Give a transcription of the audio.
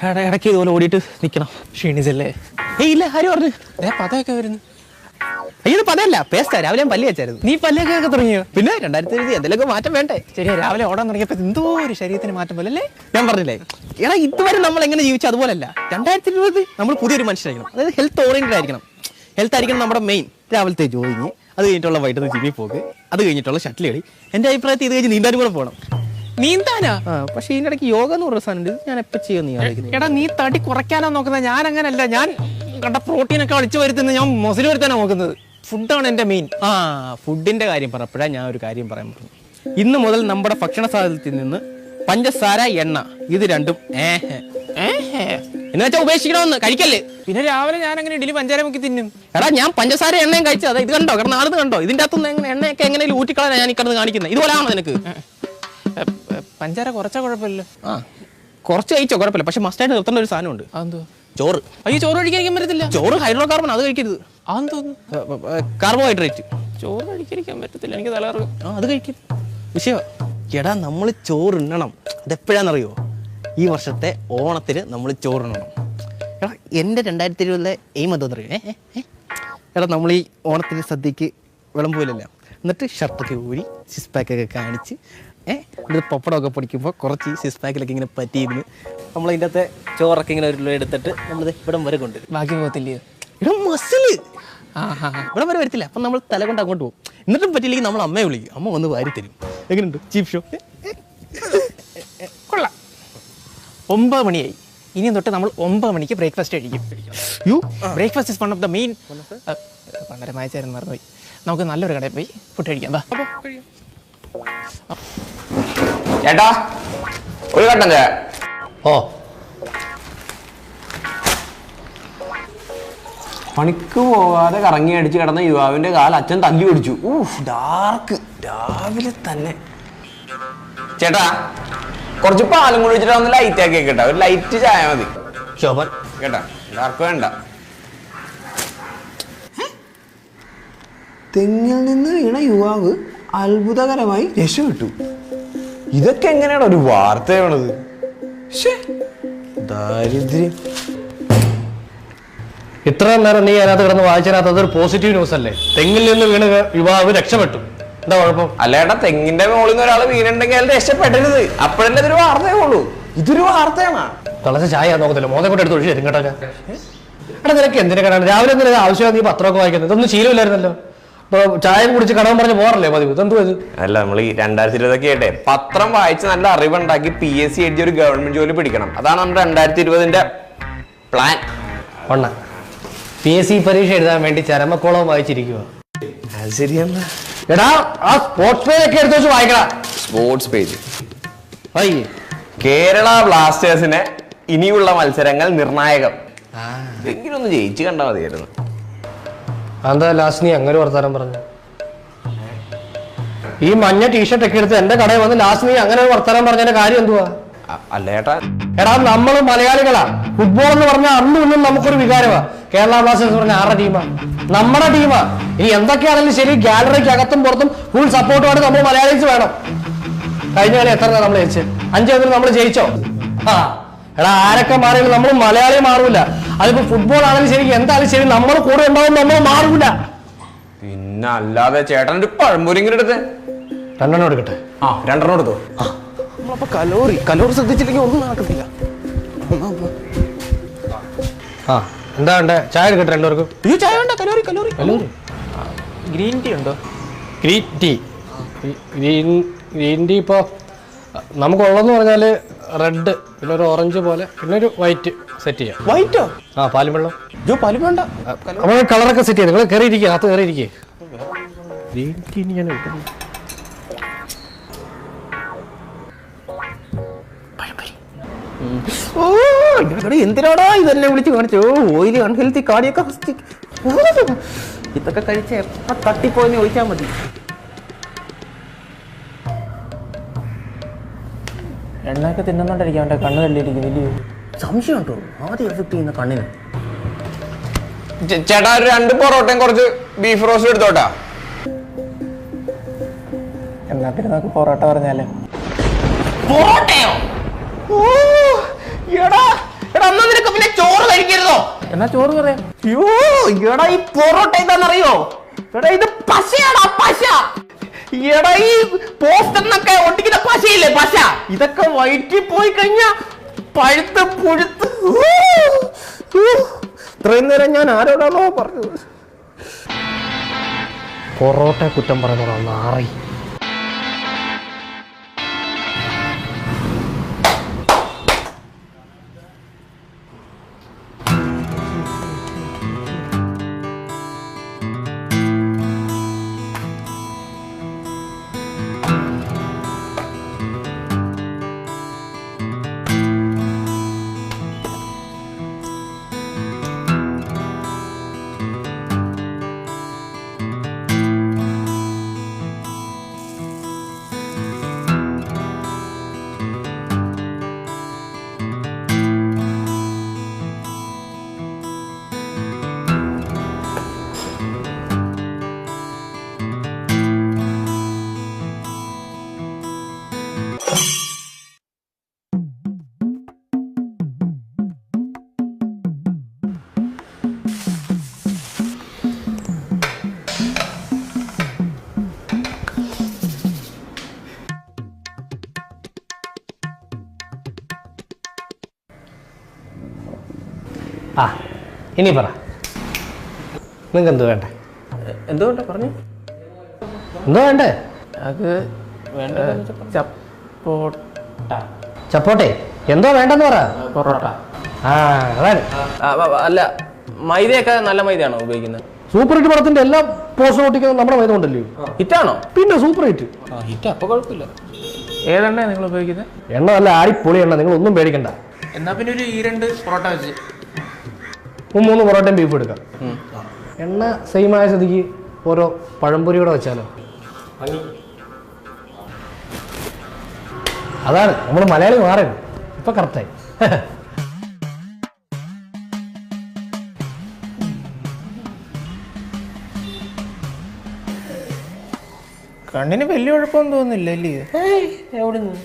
ഇടയ്ക്ക് ഇതുപോലെ ഓടിയിട്ട് നിൽക്കണം. ക്ഷീണിച്ചല്ലേ? ഇല്ല, ആര് പറഞ്ഞു? പതയൊക്കെ വരുന്നു. അയ്യത് പതയല്ല, പേസ്റ്റാ. രാവിലെ ഞാൻ പല്ല് വെച്ചായിരുന്നു. നീ പല്ലൊക്കെ തുടങ്ങിയോ? പിന്നെ 2020 എന്തെങ്കിലുമൊക്കെ മാറ്റം വേണ്ടേ? ശരിയാ, രാവിലെ ഓടാൻ തുടങ്ങിയപ്പോൾ എന്തോ ഒരു ശരീരത്തിന് മാറ്റം പോലെ അല്ലേ? ഞാൻ പറഞ്ഞില്ലേ, എടാ ഇതുവരെ നമ്മൾ എങ്ങനെ ജീവിച്ചു അതുപോലല്ല. 2020 നമ്മൾ പുതിയൊരു മനുഷ്യരായിരിക്കണം. അതായത് ഹെൽത്ത് ഓറിയന്റഡ് ആയിരിക്കണം. ഹെൽത്ത് ആയിരിക്കണം നമ്മുടെ മെയിൻ. രാവിലത്തെ ജോയിങ്, അത് കഴിഞ്ഞിട്ടുള്ള വൈകിട്ട് ജിമ്മിൽ പോക്ക്, അത് കഴിഞ്ഞിട്ടുള്ള ഷട്ടിൽ കളി. എൻ്റെ അഭിപ്രായത്തിൽ ഇത് കഴിഞ്ഞ് നീന്താനും കൂടെ പോകണം. നീന്താനാ? പക്ഷേ ഇതിൻ്റെ ഇടയ്ക്ക് യോഗ എന്ന് പറയുന്ന സാധനം ഞാൻ എപ്പോൾ ചെയ്യുമെന്ന് ഞാൻ. എടാ നീ തടി കുറയ്ക്കാനാ നോക്കുന്നത്. ഞാൻ അങ്ങനല്ല. ഞാൻ കണ്ട പ്രോട്ടീനൊക്കെ അടിച്ചു വരുത്തുന്നത്, ഞാൻ മസിൽ വരുത്താനാണ് നോക്കുന്നത്. ഫുഡാണ് എൻ്റെ മെയിൻ. ഫുഡിൻ്റെ കാര്യം പറഞ്ഞപ്പോഴാണ് ഞാൻ ഒരു കാര്യം പറയാൻ പറഞ്ഞു. ഇന്ന് മുതൽ നമ്മുടെ ഭക്ഷണ സാധനത്തിൽ നിന്ന് പഞ്ചസാര, എണ്ണ ഇത് രണ്ടും എന്ന് വെച്ചാൽ ഉപേക്ഷിക്കണമെന്ന്. കഴിക്കല്ലേ. പിന്നെ രാവിലെ ഞാൻ അങ്ങനെ ഇഡലി പഞ്ചാര മുക്കി തിന്നും. എടാ ഞാൻ പഞ്ചസാര എണ്ണയും കഴിച്ചത്. ഇത് കണ്ടോ, കാരണം നാളെ കണ്ടോ ഇതിൻ്റെ അകത്തുനിന്ന് എണ്ണയൊക്കെ എങ്ങനെയും ഊറ്റിക്കളാണ് ഞാൻ ഈ കിടന്ന് കാണിക്കുന്നത്. ഇതുപോലെയാണോ നിനക്ക്? പഞ്ചാര കുറച്ചാ കുഴപ്പമില്ല. കുറച്ച് കഴിച്ചോ കുഴപ്പമില്ല, പക്ഷെ മസ്റ്റായിട്ട് നിർത്തേണ്ട ഒരു സാധനമുണ്ട്. അതെന്തോ? ചോറ്. അയ്യോ, ചോറ് കഴിക്കാൻ പറ്റത്തില്ല. ചോറ് ഹൈഡ്രോ കാർബൺ, അത് കഴിക്കരുത്. അതെന്തോ? കാർബോഹൈഡ്രേറ്റ്. ചോറ് കഴിക്കാൻ പറ്റത്തില്ല, എനിക്ക് തലകറങ്ങും. അത് കഴിക്കും. വിഷയമാണ്. എടാ നമ്മൾ ചോറുണ്ണണം. അതെപ്പോഴാണെന്നറിയോ? ഈ വർഷത്തെ ഓണത്തിന് നമ്മൾ ചോറുണ്ണണം. എടാ എൻ്റെ 2020 എയിം എന്തോന്നറിയോ? എടാ നമ്മൾ ഈ ഓണത്തിന് സദ്യക്ക് വിളമ്പൂലല്ല, എന്നിട്ട് ഷർട്ടൊക്കെ ഊരി സിക്സ് പാക്കൊക്കെ കാണിച്ച് എന്നിട്ട് പപ്പടമൊക്കെ പൊടിക്കുമ്പോൾ കുറച്ച് ഈ സിക്സ് പാക്കിലൊക്കെ ഇങ്ങനെ പറ്റിയിരുന്ന് നമ്മളതിൻ്റെ അകത്തെ ചോറൊക്കെ ഇങ്ങനെ ഒരു എടുത്തിട്ട് നമ്മളിത് ഇവിടം വരെ കൊണ്ടുവരും. ബാക്കി പോകത്തില്ലേ? ഇവിടെ മസില് ഇവിടം വരെ വരത്തില്ല. അപ്പം നമ്മൾ തല കൊണ്ട് അങ്ങോട്ട് പോകും. എന്നിട്ടും പറ്റില്ലെങ്കിൽ നമ്മൾ അമ്മയെ വിളിക്കും. അമ്മ വന്ന് വാരി തരും. എങ്ങനെയുണ്ട് ചീഫ് ഷോ? കൊള്ളാം. 9 മണിയായി. ഇനിയും തൊട്ട് നമ്മൾ 9 മണിക്ക് ബ്രേക്ക്ഫാസ്റ്റ് കഴിക്കും. Breakfast is one of the main. പണ്ടര മായച്ചായിരുന്നു മറന്നുപോയി. നമുക്ക് നല്ലൊരു കടയിൽ പോയി ഫുഡ് കഴിക്കാം. ചേട്ടാ ഒരു കട്ടൻ ചായ. പണിക്ക് പോകാതെ കറങ്ങി അടിച്ച് കിടന്ന യുവാവിന്റെ കാൽ അച്ഛൻ തല്ലി ഓടിച്ചു. ഡാർക്ക് രാവിലെ തന്നെ. ചേട്ടാ കുറച്ച് പാലും കൂടി വെച്ചിട്ട് ഒന്ന് ലൈറ്റ് ആക്കി കേട്ടാ. ഒരു ലൈറ്റ് ചായ മതി. ശോഭൻ കേട്ടാ, ഡാർക്ക് വേണ്ട. തെങ്ങിൽ നിന്ന് വീണ യുവാവ് അത്ഭുതകരമായി രക്ഷപ്പെട്ടു. ഇതൊക്കെ എങ്ങനെയാണ് ഒരു വാർത്തയാണത്? ദാരിദ്ര്യം. ഇത്രയും നേരം നീ അതിനകത്ത് കിടന്ന് വായിച്ചതിനകത്ത് അതൊരു പോസിറ്റീവ് ന്യൂസ് അല്ലേ? തെങ്ങിൽ നിന്ന് വീണ് യുവാവ് രക്ഷപ്പെട്ടു. എന്താ കുഴപ്പം? അല്ലേട്ടാ, തെങ്ങിന്റെ മുകളിൽ നിന്ന് ഒരാൾ വീണുണ്ടെങ്കിൽ അയാൾ രക്ഷപ്പെടരുത്. അപ്പോഴല്ലേ ഇതൊരു വാർത്തയുള്ളൂ. ഇതൊരു വാർത്തയാണ്. തിളച്ച ചായ നോക്കത്തില്ല, മോനെ കൊണ്ട് എടുത്ത് ഒഴിച്ചു തരും കേട്ടോ. എടാ നിനക്ക് എന്തിനാ കടാണ് രാവിലെ എന്തിനാ ആവശ്യമാണ് നീ പത്രമൊക്കെ വായിക്കുന്നത്? ഇതൊന്നും ശീലമില്ലായിരുന്നല്ലോ. ചായ കുടിച്ച് കടം പറഞ്ഞ് പോറല്ലേ പതിവ്? ഇതെന്തോ ഇത്? അല്ല, നമ്മൾ ഈ 2020 ആയിട്ടെ പത്രം വായിച്ച് നല്ല അറിവുണ്ടാക്കി PSC എഴുതി ഒരു ഗവൺമെന്റ് ജോലി പിടിക്കണം. അതാണ് നമ്മുടെ 2020 പ്ലാൻ. PSC പരീക്ഷ എഴുതാൻ വേണ്ടി ചരമക്കോളം വായിച്ചിരിക്കുക. അത് ശരിയെന്നാ. എടാ ആ സ്പോർട്സ് പേജ് ഒക്കെ എടുത്ത് വെച്ച് വായിക്കടാ. Sports page. കേരള ബ്ലാസ്റ്റേഴ്സിന് ഇനിയുള്ള മത്സരങ്ങൾ നിർണായകം. എങ്കിലും ഒന്ന് ജയിച്ചു കണ്ടാൽ മതിയായിരുന്നു. എന്താ ലാസ്റ്റ് നീ അങ്ങനെ വർത്താനം പറഞ്ഞു? ഈ മഞ്ഞ ടീഷർട്ട് ഒക്കെ എടുത്ത് എന്റെ കടയിൽ വന്ന് ലാസ്റ്റ് നീ അങ്ങനെ വർത്താനം പറഞ്ഞതിന്റെ കാര്യം എന്തുവാ? അല്ല ചേട്ടാ, എടാ നമ്മൾ മലയാളികളാ. ഫുട്ബോൾ എന്ന് പറഞ്ഞാൽ അന്നും ഇന്നും നമുക്കൊരു വികാരമാ. കേരള ബ്ലാസ്റ്റേഴ്സ് പറഞ്ഞ ആരുടെ ടീമാ? നമ്മുടെ ടീമാ. ഇനി എന്തൊക്കെയാണെങ്കിലും ശരി, ഗാലറിക്ക് അകത്തും പുറത്തും ഫുൾ സപ്പോർട്ടുമായിട്ട് നമ്മൾ മലയാളീസ് വേണം. കഴിഞ്ഞ കളി എത്ര നമ്മൾ ജയിച്ചു? 5-1 നമ്മൾ ജയിച്ചോ? എടാ ആരൊക്കെ മാറിയാലും നമ്മൾ മലയാളി മാറൂല. അതിപ്പോ ഫുട്ബോൾ ആണെങ്കിലും ശരി, എന്തായാലും ശരി, നമ്മൾ കൂടെ ഉണ്ടാവും, നമ്മൾ മാറൂല. പിന്നെ അല്ലാതെ ചേട്ടൻ ഒരു പഴംപൊരിങ്ങനെ എടുത്ത് 2 എടുക്കട്ടെ. 2 എടുത്തോ. നമ്മളപ്പോ കലോറി ശ്രദ്ധിച്ചില്ലെങ്കിൽ ഒന്നും നടക്കത്തില്ല. എന്താ വേണ്ടേ? ചായ എടുക്കട്ടെ 2 പേർക്കും? അയ്യോ ചായ വേണ്ട, കലോറി. ഗ്രീൻ ടീ ഉണ്ടോ? ഗ്രീൻ ടീ ഇപ്പോ നമുക്കുള്ളതെന്ന് പറഞ്ഞാല് റെഡ്, പിന്നെ ഒരു ഓറഞ്ച് പോലെ, പിന്നെ ഒരു വൈറ്റ് സെറ്റ് ചെയ്യാം. വൈറ്റോ? പാലും വെള്ളം. പാലും വേണ്ട. നമ്മൾ കളറൊക്കെ സെറ്റ് ചെയ്യാം. നിങ്ങൾ കയറിയിരിക്കുക, അകത്ത് കയറിയിരിക്കേ. ഗ്രീൻ ടീ ഞാൻ എന്തിനാടാ ഇതെല്ലാം വിളിച്ച് കാണിച്ചു? ഓയിലി അൺഹെൽത്തി കാർഡിയൊക്കെ ഇതൊക്കെ കഴിച്ച് എപ്പ തട്ടിപ്പോയെന്ന് ചോദിച്ചാൽ മതി. എണ്ണയൊക്കെ തിന്നുന്നോണ്ടിരിക്കാം. അവൻ്റെ കണ്ണ് തള്ളിയിരിക്കുന്നു. സംശയം ഉണ്ടോ? ആദ്യം എഫക്ട് ചെയ്യുന്ന കണ്ണിന്. ചേട്ടാ ഒരു 2 പൊറോട്ടയും കുറച്ച് ബീഫ് റോസ്റ്റ് എടുത്തോട്ടാ. എന്നാ പിന്നെ നമുക്ക് പൊറോട്ട പറഞ്ഞാലേ. പൊറോട്ടയോ? എടാ അന്ന് നിനക്ക് പിന്നെ ചോറ് കഴിക്കരുതോ? എന്നാ ചോറ് പറയാം. അയ്യോ എടാ ഈ പൊറോട്ട എന്താണെന്നറിയോ? എടാ ഇത് പശയാടാ പശ. എടാ ഈ പോസ്റ്ററിനൊക്കെ ഒട്ടിക്കുന്ന പശയില്ലേ പശ, ഇതൊക്കെ വയറ്റിൽ പോയി കഴിഞ്ഞാ പഴുത്ത് പുഴുത്ത്. ഇത്രയും നേരം ഞാൻ ആരോടാണോ പറഞ്ഞത്? പൊറോട്ട കുറ്റം പറയുന്നതാ നാറി. ആ ഇനി പറ, നിങ്ങൾക്ക് എന്ത് വേണ്ടേ? എന്തുകൊണ്ടാ പറഞ്ഞു? എന്തോ വേണ്ടേ? അത് ചപ്പോട്ടെ എന്തോ വേണ്ടെന്ന് പറ. പൊറോട്ട. ആ അതാണ്. അല്ല മൈദയൊക്കെ നല്ല മൈദയാണോ ഉപയോഗിക്കുന്നത്? സൂപ്പർ ഹിറ്റ് പടത്തിന്റെ എല്ലാ പോസ്റ്റർ ഒട്ടിക്കുന്നത് നമ്മുടെ മൈദ കൊണ്ടല്ലേ? ഹിറ്റാണോ? പിന്നെ സൂപ്പർ ഹിറ്റ്. ഹിറ്റ് അപ്പൊ കുഴപ്പമില്ല. ഏതെണ്ണ നിങ്ങൾ ഉപയോഗിക്കുന്നത്? എണ്ണ നല്ല ആടിപ്പൊളി എണ്ണ, നിങ്ങൾ ഒന്നും പേടിക്കണ്ട. എന്നാ പിന്നെ ഒരു 2 പൊറോട്ട വെച്ച് 3 പൊറോട്ടയും ബീഫ് എടുക്കാം. എണ്ണ സെയിം ആയ സ്ഥിതിക്ക് ഓരോ പഴംപൊരി കൂടെ വെച്ചാലോ? അതാണ് നമ്മൾ മലയാളി മാറരുത്. ഇപ്പൊ കറക്റ്റായി. കണ്ണിന് വലിയ കുഴപ്പമൊന്നും തോന്നുന്നില്ല അല്ലേ? എവിടെ നിന്ന്